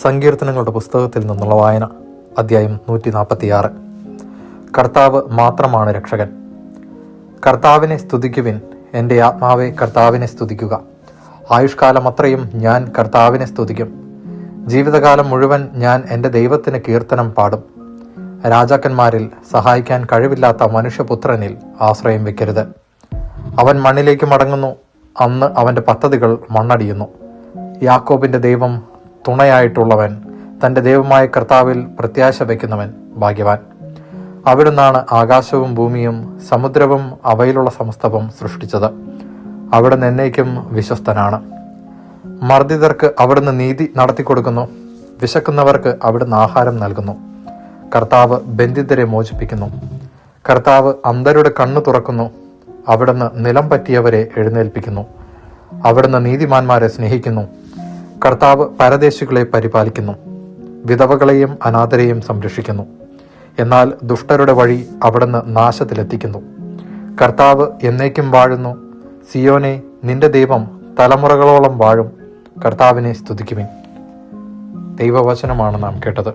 സങ്കീർത്തനങ്ങളുടെ പുസ്തകത്തിൽ നിന്നുള്ള വായന, അധ്യായം 146. കർത്താവ് മാത്രമാണ് രക്ഷകൻ. കർത്താവിനെ സ്തുതിക്കുവിൻ, എൻ്റെ ആത്മാവെ കർത്താവിനെ സ്തുതിക്കുക. ആയുഷ്കാലം അത്രയും ഞാൻ കർത്താവിനെ സ്തുതിക്കും. ജീവിതകാലം മുഴുവൻ ഞാൻ എൻ്റെ ദൈവത്തിന് കീർത്തനം പാടും. രാജാക്കന്മാരിൽ സഹായിക്കാൻ കഴിവില്ലാത്ത മനുഷ്യപുത്രനിൽ ആശ്രയം വെക്കരുത്. അവൻ മണ്ണിലേക്ക് മടങ്ങുന്നു, അന്ന് അവൻ്റെ പദ്ധതികൾ മണ്ണടിയുന്നു. യാക്കോബിൻ്റെ ദൈവം തുണയായിട്ടുള്ളവൻ, തൻ്റെ ദൈവമായ കർത്താവിൽ പ്രത്യാശ വയ്ക്കുന്നവൻ ഭാഗ്യവാൻ. അവിടുന്നാണ് ആകാശവും ഭൂമിയും സമുദ്രവും അവയിലുള്ള സമസ്തവും സൃഷ്ടിച്ചത്. അവിടുന്ന് എന്നേക്കും വിശ്വസ്തനാണ്. മർദ്ദിതർക്ക് അവിടുന്ന് നീതി നടത്തിക്കൊടുക്കുന്നു. വിശക്കുന്നവർക്ക് അവിടുന്ന് ആഹാരം നൽകുന്നു. കർത്താവ് ബന്ധിതരെ മോചിപ്പിക്കുന്നു. കർത്താവ് അന്ധരുടെ കണ്ണു തുറക്കുന്നു. അവിടുന്ന് നിലം പറ്റിയവരെ എഴുന്നേൽപ്പിക്കുന്നു. അവിടുന്ന് നീതിമാന്മാരെ സ്നേഹിക്കുന്നു. കർത്താവ് പരദേശികളെ പരിപാലിക്കുന്നു. വിധവകളെയും അനാഥരെയും സംരക്ഷിക്കുന്നു. എന്നാൽ ദുഷ്ടരുടെ വഴി അവിടുന്ന് നാശത്തിലെത്തിക്കുന്നു. കർത്താവ് എന്നേക്കും വാഴുന്നു. സിയോനെ, നിന്റെ ദൈവം തലമുറകളോളം വാഴും. കർത്താവിനെ സ്തുതിക്കുവിൻ. ദൈവവചനമാണ് നാം കേട്ടത്.